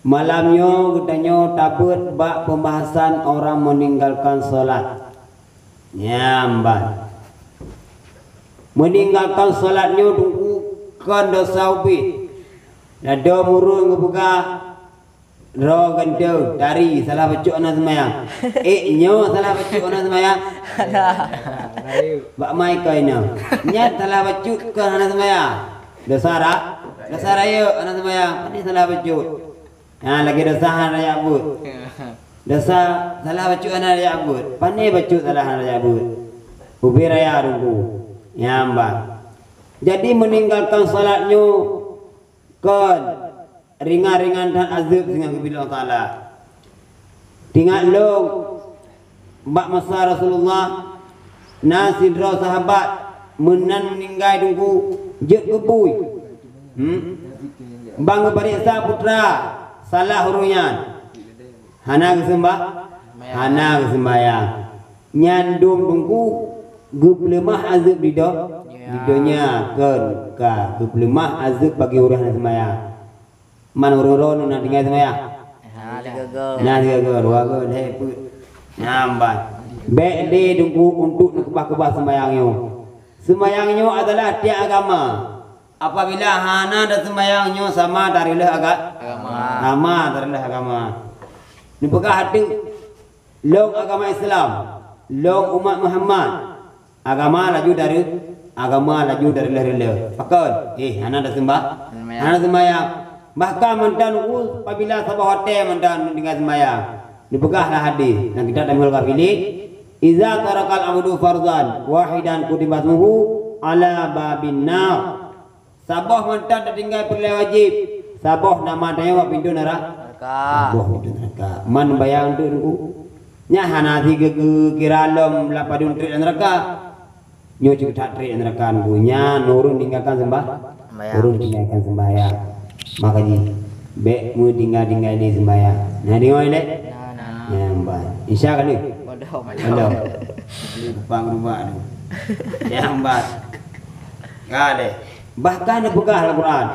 Malamnya katanya tabut bak pembahasan orang meninggalkan solat. Nyambat. Meninggalkan solatnya tunggu kan dosa ubi. Ada murung ngebuka ro gandau dari salah bacuk anak semayang. Nyo salah bacuk anak semayang. Bak mai kaina. Nya salah bacuk ke anak semayang. Dosa raya anak semayang. Ini salah bacuk. Nah lagi dosa raya abud. Dosa salah bacuk anak raya abud. Pandai bacuk salah anak raya abud. Ubi raya ruku. Nyamba. Jadi meninggalkan salatnya kan ringan-ringan dan azab dengan kepada Allah Taala. Tinggal lo bak masa Rasulullah nasidra sahabat menan meninggal tunggu jet kebui. Bang periksa putra salah hurunyan. Hana kesembayang. Nyandum tunggu gublemah azab di dunia kan ka gublemah azab bagi orang sembahyang. Man urun nak tinggal sembahyang. Nah gagal wago deh put. Nyambat. Baik dia tunggu untuk kebah-kebah sembahyangnya. Sembahyangnya adalah tiap agama. Apabila hana dan sembahyangnya sama darilah agama. Sama darilah agama. Ni pegah hati long agama Islam, long umat Muhammad. Agama laju dari lah. Pakon. Hana dah sembah. Hana sembahyang. Bahkan mantan apabila sabah hotel mantan dengan sembahyang. Dipegahlah hadis yang kita dalam al-Ghafilin. Iza tarakal abdu farzan wahidan kutibatmuhu ala babin nar. Sabah mantan tertinggal perlu wajib. Sabah nama dia pintu neraka. Sabah pintu neraka. Man bayang tu dulu. Nya hana tiga kira lom lapadun tri neraka. Nyo cerita tri neraka punya nurun tinggalkan tinggalkan sembahyang. Makanya be mu tinggal di sembahyang. Nah dengar ni. Nyambat. Isya kan ni? Bodoh. Bang rumah ni. Nyambat. Gale. Bahkan buka Al-Quran.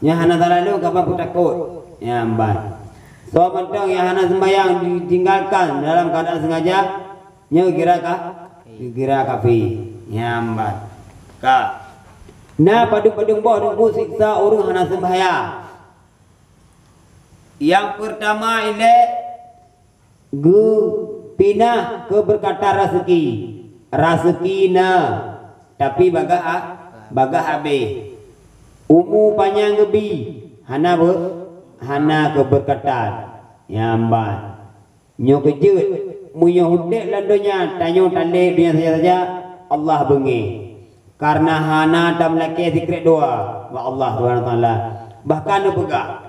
Yang hana talalu kapan pun takut. Nyambat. So mentang yang hana sembahyang ditinggalkan dalam keadaan sengaja, nyo kira kafir. Nyambat. Ka. Nah padung boh tunggu siksa orang hana sembahyang. Yang pertama ini pinah ke berkata rezeki na tapi baga habis umu panjang gebi hana ke berkata nyambat nyo kejut munyo hudek landonya tanyo tale dia saja Allah bengi karena hana tam laki zikir doa wa Allah Subhanahu wa taala bahkan pegang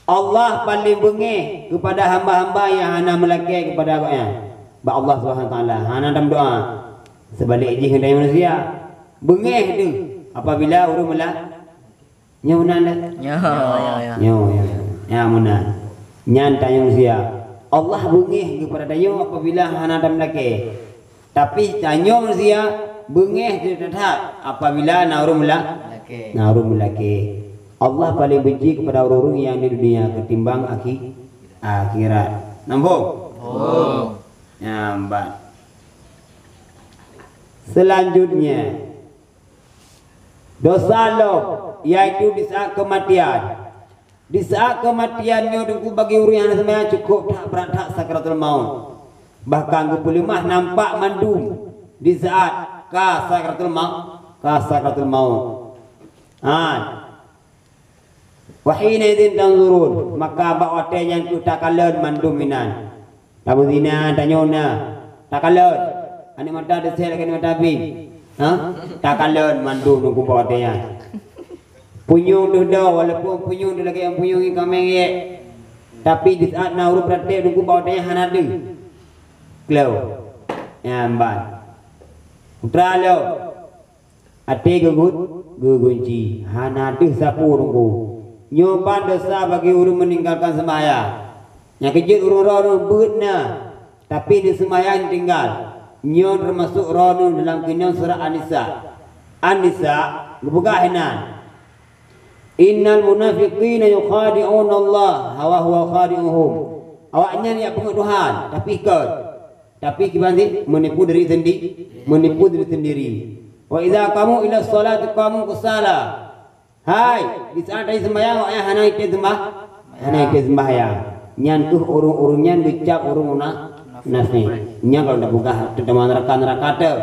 Allah paling bengih kepada hamba-hamba yang hana melaki kepada agaknya. Ba Allah Subhanahu wa taala hana dalam doa. Sebalik je hendak manusia. Bengih tu apabila urang melak nyunan dah. Ya munan. Nyan tanya manusia. Allah bengih kepada tayo apabila hana dalam melaki. Tapi tanya manusia bengih tetap apabila na urang melaki. Allah paling benci kepada orang-orang yang di dunia ketimbang akhirat. Nambung? Nyambat. Selanjutnya dosa lo yaitu di saat kematian. Di saat kematiannya tunggu bagi orang yang sebenarnya cukup tak berat sakratul maut. Bahkan kepulimah nampak mandum di saat sakratul maut. Wahina idin tanzurun maka bawate yang kita kalan manduminan. Tamu zina tanyona takalan. Ani mata desel kan mata bin. Takalan mandu nunggu bawate yang. Punyung dah walaupun punyung dah lagi yang punyungi kameng ye. Tapi di saat na urut praktek nunggu bawate yang hanadu. Klau. Nyamban. Putra lo. Ate gugunci hanadu sapu nunggu. Nyoban dosa bagi orang meninggalkan sembahyang. Yang kejut orang-orang beutna tapi di sembahyang tinggal. Nyo termasuk ronun dalam kinyong surah An-Nisa. An-Nisa buka henan. Innal munafiqina yukhadi'una Allah wa huwa khadi'uhum. Awaknya ni pengikut Tuhan, tapi kibanti menipu diri sendiri. Wa idza qamu ila sholati qamu kusala. Hai, di saat ada sembahyang awaknya hanai ke sembahyang. Nyan tuh urung-urungnya dicap urung nasi. Nya kalau dah buka teman neraka tu.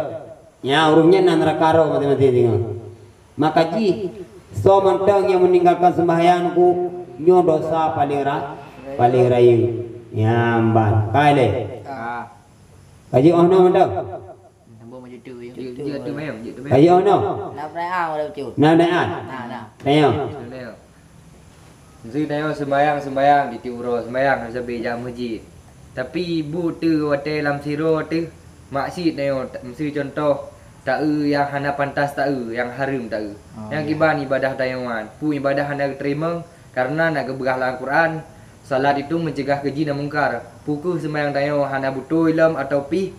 Nya urungnya neraka ro mati tengok. Maka ji so mentang yang meninggalkan sembahyangku nyo dosa paling rayu. Nyamban kaile. Kaji ono mentang. Kaji ono. Nah. Tengok. Sư tengok sembayang di tiuro sembayang sampai jam masjid. Tapi bu tu wate lam siro tu maksud tengok mesti contoh tak yang hana pantas tak yang haram tak yang kiban ibadah tayawan pu ibadah hana terima karena nak keberah Al-Quran salat itu mencegah keji dan mungkar puku sembahyang tayo hana butuh ilm atau pi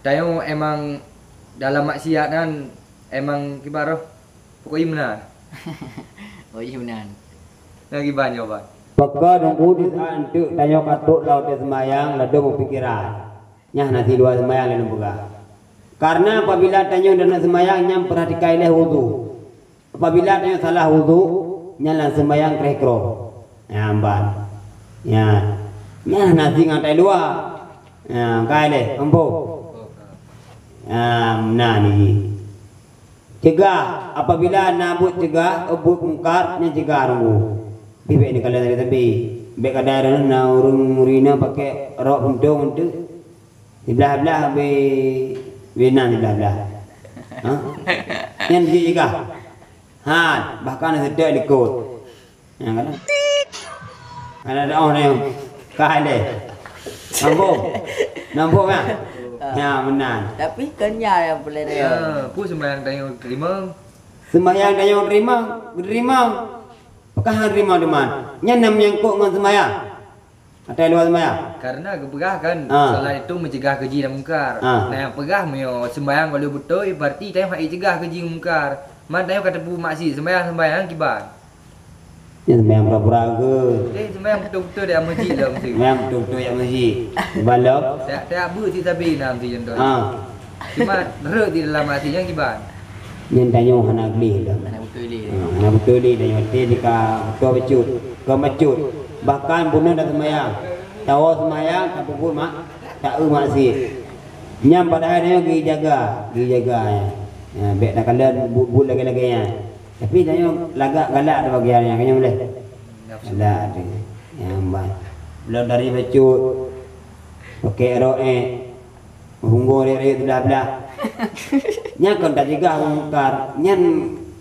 tayo emang dalam maksiat kan emang kibar pokoknya benar benar yang kiban jawaban Peka nunggu di antuk tayo katuk laut sembahyang lado mau pikiran nyah nasi dua sembahyang lalu buka. Karena apabila tanya dan sembahyang nyam perhatikan wudu. Apabila tanya salah wudu, nyala sembahyang krekro. Ya amban. Ya. Nyah nasi ngatai dua. Ya, kaile empo. Nah ni. Cegah apabila nabut cegah ubut mungkar nya cegah rungu. Bibek ni kalau dari tepi. Bek kadar na urung murina pakai rok untung untuk belah-belah be Benar belah-belah. Yang dia juga. Bahkan sedek likut. Yang kadang ada orang yang kaile. Nampak kan? Ya benar. Tapi kenyal yang boleh dia. Pu sembahyang tayo terima. Sembahyang tayo terima. Apakah terima teman? Yang menyangkut dengan sembahyang. Ada luar sembahyang. Karena keberah kan salat itu mencegah keji dan mungkar. Nah yang pegah meo sembahyang kalau betul berarti tayo hak cegah keji mungkar. Man tayo kata pu maksi sembahyang kiban. Ya sembahyang pura-pura ke. Sembahyang betul-betul dia masjid lah mesti. Sembahyang betul-betul yang masjid. Balok. Tak bu si sabi nam si contoh. Cuma re di dalam hati yang kiban. Yang tanya hana geli dah. Hana betul ni tanya hati dika betul becut. Ke mecut. Bahkan bunuh dah sembahyang. Tahu sembahyang tak pukul mak. Tak maksud. Nyam padahal dia pergi jaga ya. Baik dah kalian but lagi-lagi ya. Tapi tanya lagak galak ada bagian yang kena boleh. Galak ada. Yang baik. Belum dari becut. Pakai roe. Hunggu dia belah-belah. Nya kan tak juga mungkar. Nyan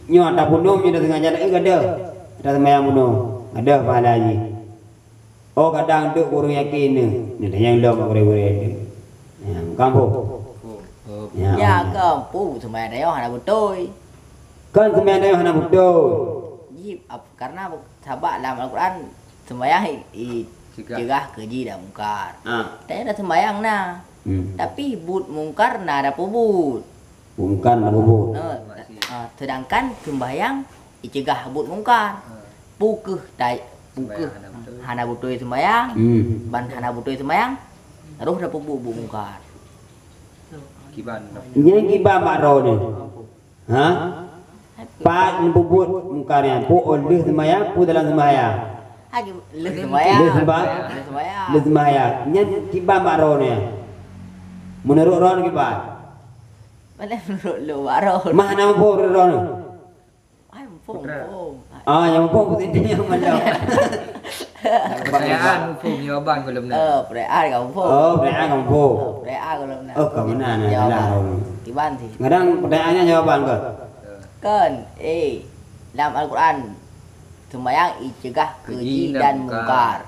nyo tak bunuh nyo dah tengah jalan ada. Ada sembahyang bunuh. Ada pahala haji. Oh kadang duk kurang yakin ni dah yang lom gore-gore. Yang kampung. Ya kampung sembahyang dia hana betul. Kan sembahyang dia hana betul. Karena sahabat dalam Al-Quran sembahyang cegah keji dan mungkar. Tapi ada sembahyang nah. Tapi but mungkar nah ada pubut. Mungkar nah pubut. Sedangkan sembahyang cegah but mungkar. Pukuh hana butuh sembahyang. Ban hana butuh sembahyang. Roh dah pubut but mungkar. Kiban. Yang kiban mak roh ni. Pat pubut mungkarnya. Pu oleh sembahyang, pu dalam sembahyang. Leh sembahyang. Leh sembahyang. Yang kiban mak roh ni. Menurut roh ni kiban. Mana menurut lu roh? Mana mampu roh ni? Ai mampu. Yang mampu putih yang malam. Perayaan mampu jawaban kalau benar. Perayaan kau mampu. Perayaan kau mampu. Perayaan kalau benar. Kau benar ni. Kiban sih. Kadang pertanyaannya jawaban ke? Kan, dalam Al-Quran sembahyang cegah keji dan mungkar.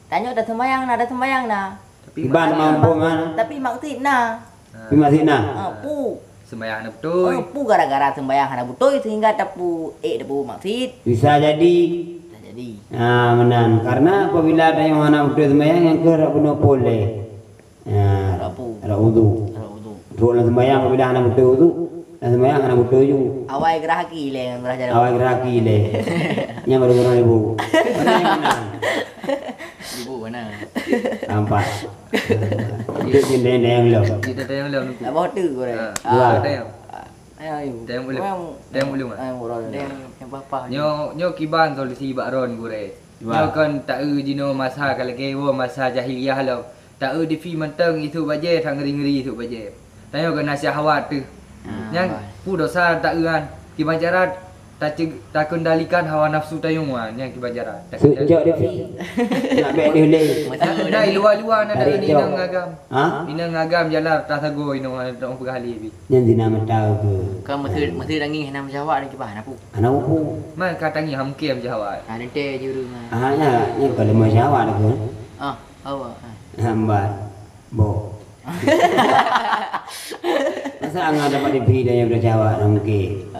Tanya ada sembahyang nah. Kiban mampu mana? Tapi maksud nah. Masih nak? Pu. Sembahyang nak betul. Pu gara-gara sembahyang hana betul sehingga tapu tapu maksud. Bisa jadi. Benar. Karena apabila ada yang mana betul sembahyang yang ke rak bunuh boleh. Rak wudu. Duk dalam sembahyang apabila hana betul wudu Dan semayang anak butuh ju. Awai geraki le ngan gerah jalan. Awal geraki le. Nya baru orang ibu. Mana yang menang? Ibu mana? Nampak. Itu cinta yang lo. Kita tayang lah nuku. Nak bawa tu gore. Dua. Tayang. Ayo. Tayang boleh. Tayang boleh mak. Ayo orang. Yang bapa. Nyo kiban solusi bakron gure. Nyo kan tak jino masa kalau kewo masa jahiliyah lo. Tak di fi menteng itu baje thang ngeri-ngeri itu baje. Tanya kan nasihat tu. Yang pu dosa tak kan. Kiban cara tak kendalikan hawa nafsu tayung yang kiban cara. Sejak dia nak baik dia le. Dah luar-luar nak Tarik ina jauh. ngagam. Ha? Ina ngagam jalan tak sago ina orang pergali bi. Yang zina mentau tu. Kan mesti dangi henam jawab ni kibah aku. Anak upu. Man katangi hamkem jawab. Ha nanti je rumah. Ah nya yang kalau mau jawab aku. Ah, awak. Hambat. Bo. Masa angah dapat diberi dan yang berjawab nak mungkin.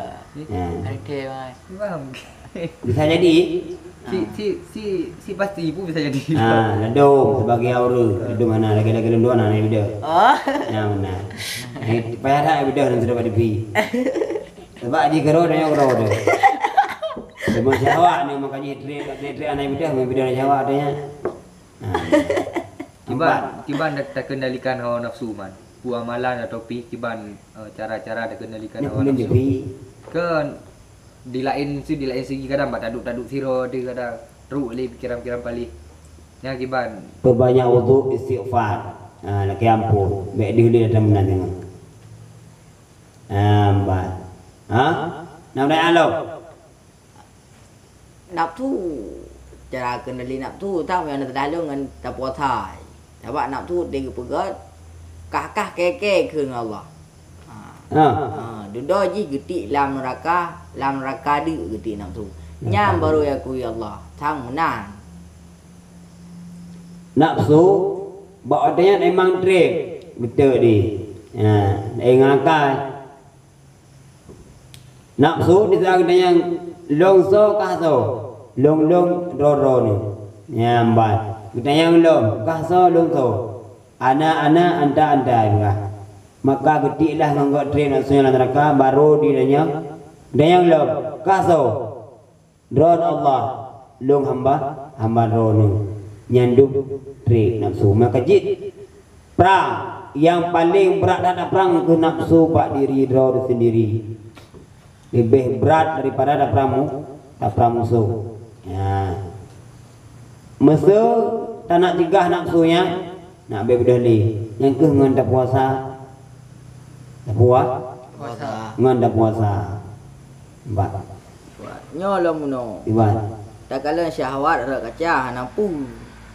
Ya. Nanti mai. Faham. Bisa jadi. Si pasti pun bisa jadi. Ledung sebagai aura. Ledung mana lagi-lagi ledung mana ni bida. Oh. Ya benar. Payah tak bida dan sudah dapat diberi. Sebab dia kero dan yang kero tu. Sebab jawab ni makanya tri anak bida, bida nak jawab adanya. Kiban tak kendalikan hawa nafsu man. Pu amalan atau pi kiban cara-cara dak kendalikan Ni hawa boleh nafsu. diberi. Kan di lain segi kadang bak taduk siro dia kadang teruk le pikiran-pikiran palih. Yang kiban Perbanyak wudu istighfar. Laki ampun. Baik dia boleh datang benar tengok. Mbak. Nak naik alok. Nafsu cara kendali nafsu tahu yang terdalam dengan tak puasai. Sebab nafsu dia pegat kah keke ke Allah. Duda ji getik lam neraka di getik nafsu. Nyam baru ya ku ya Allah. Thang menang. Nafsu bawa adanya memang trip. Betul di. Ngakai. Nafsu di sana yang longso kahso. Long roro ni. Nyambat. Kita yang long kahso longso. Ana anda juga. Maka getiklah nganggo train nafsunya neraka baru di danya. Dan yang long kahso. Dron Allah. Long hamba roni. Nyanduk train nafsu. Maka jid perang yang paling berat dalam perang ke nafsu pak diri dro sendiri. Lebih berat daripada ada perang musuh. Ya. Musuh tak nak cegah nafsunya, nak bebedah li. Yang ke ngan dak puasa. Dak Puasa. Ngan dak puasa. Mbak. Nyolong muno. Iban. Tak kala syahwat rak kaca hanapu.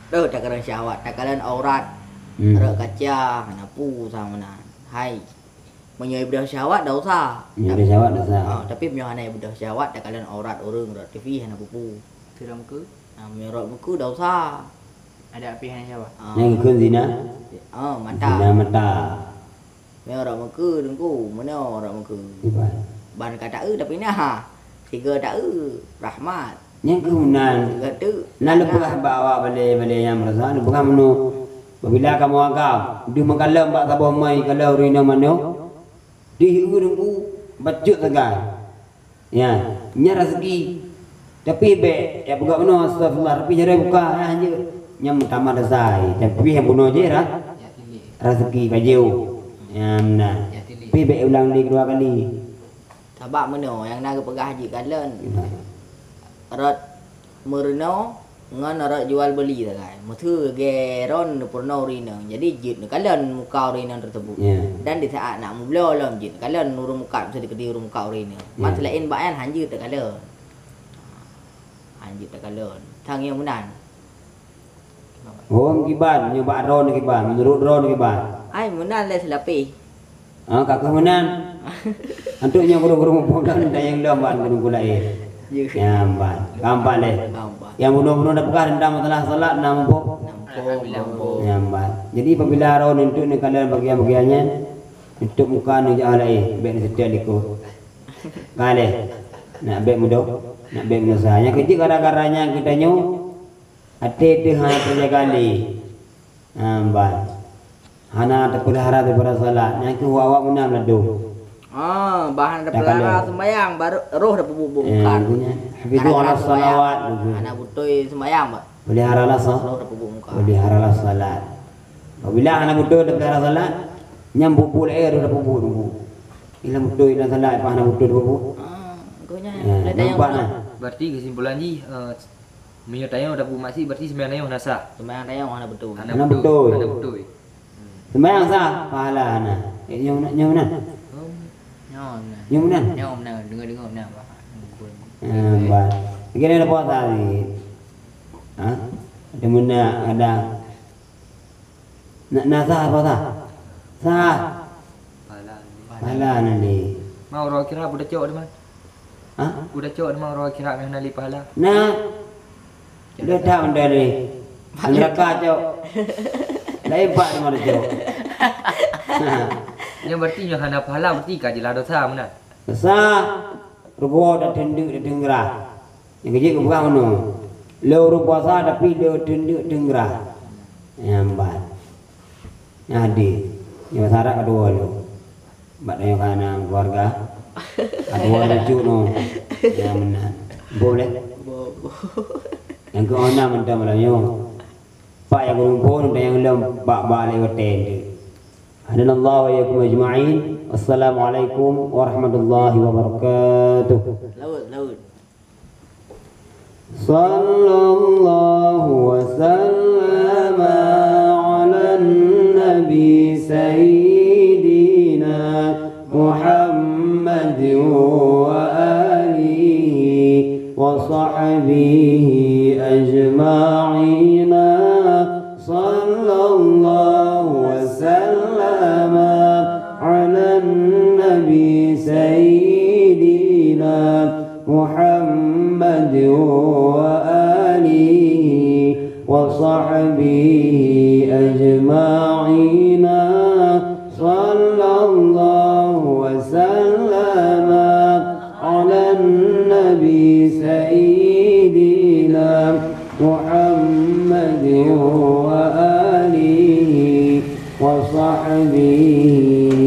Dah tak kala syahwat, tak kala aurat. Rak kaca hanapu sama mana. Hai. Menyoi budak syahwat dah usah. Ada jawab dah. Tapi punya anak budak syahwat tak kala aurat orang rak TV hana pupu. Tiram ke? Menyorot buku dah usah. Ada api hana syahwat. Yang ke zina. Mata. Zina mata. Menyorot muka dengku, mana orang muka. Iban. Ban kata tapi nah. Tiga tak rahmat. Yang ke unan. Tiga tu. Nak lepas bawa balik yang merasa bukan menu. Bila kamu agam, dia mengkalam bak sabah mai kalau rina mana. Di urungku bacut tegai. Ya, nya rezeki. Tapi be ya buka menu astagfirullah tapi jare buka aja. Nya mutama dasai. Tapi yang bunuh je rezeki baju. Ya benar. Tapi be ulang lagi 2 kali. Sebab mana yang nak pegah haji kalen. Rat merno ngan rat jual beli dah kan. Muthu geron purno rina. Jadi jid kalen muka rina tersebut. Dan di saat nak mula lam jid kalen nurung muka bisa dikedi urung muka rina. Mas lain bayan hanji tak kalen. Hanji tak kalen. Thang yang menan. Oh kiban nyoba ron kiban menurut ron kiban. Ai menan le selapi. Kakak menan. Antuknya guru-guru mumpung yang lamban guru kulai. Ya mbak, gampang deh. Yang bunuh-bunuh dah pegang rendam setelah salat nampak. Ya mbak. Jadi apabila ron untuk ni kalian bagian-bagiannya untuk muka ni jangan lagi. Baik setiap likut. Kali nak baik mudah, nak baik mudah. Yang kecil gara-garanya kita nyu hati hanya terjagali. Mbak. Hana terpelihara daripada salat. Yang ke awak menam ladu. Bahan ada Tak pelara kalau. sembahyang baru roh ada bubuk mungkar. Hafizu ala salawat. Anak butoi sembahyang, Pak. Peliharalah Roh salat. ada bubuk mungkar. Peliharalah salat. Apabila anak betul dah pelihara salat, nyambuk pul air dah bubuk tunggu. Ila betul ila salat apa anak betul bubuk. Gonya Ya, ada yang nampak nah. Berarti kesimpulan ji minyak tayang udah maksi berarti sembahyang nasa. sembahyang tayang anak betul. Anak betul. Anak betul. Sembahyang sah pahala anak. Nyom mana? Nyom Nyom mana? nyom nah dengar nah, Pak. Baik. Kira ada puasa ni. Ha? Ada mana ada nak sah puasa? Sah. Pahala nanti. Mau roh kira budak cok dah man. Ha? Budak cok dah mau roh kira meh nali pahala. Nah. Dia dah benda ni. Neraka cok. Lain pak di mana cok. Yang berarti yang hana pahala berarti kajilah dosa mana? Sah. Rupa dah tenduk dah dengerah. Yang kecil ke bukan mana. Lo rupa sah tapi lo tenduk dengerah. Yang Yang yang syarat kedua lo. Bak yang kanan keluarga. Kedua lucu no. Yang mana. Boleh. Yang keenam mentah Melayu. Pak yang kumpul dan yang lem bak lewat tenda. Hadanallahu wa iyyakum ajma'in. Assalamualaikum warahmatullahi wabarakatuh. Laut. Sallallahu wa sallama ala nabi sayyidina Muhammad wa alihi wa sahbihi ajma'ina. Sallallahu wa sallama ala nabi sayyidina Muhammad wa alihi wa sahbihi ajma'ina. Sallallahu wa sallama ala nabi sayyidina Muhammad wa alihi wa sahbihi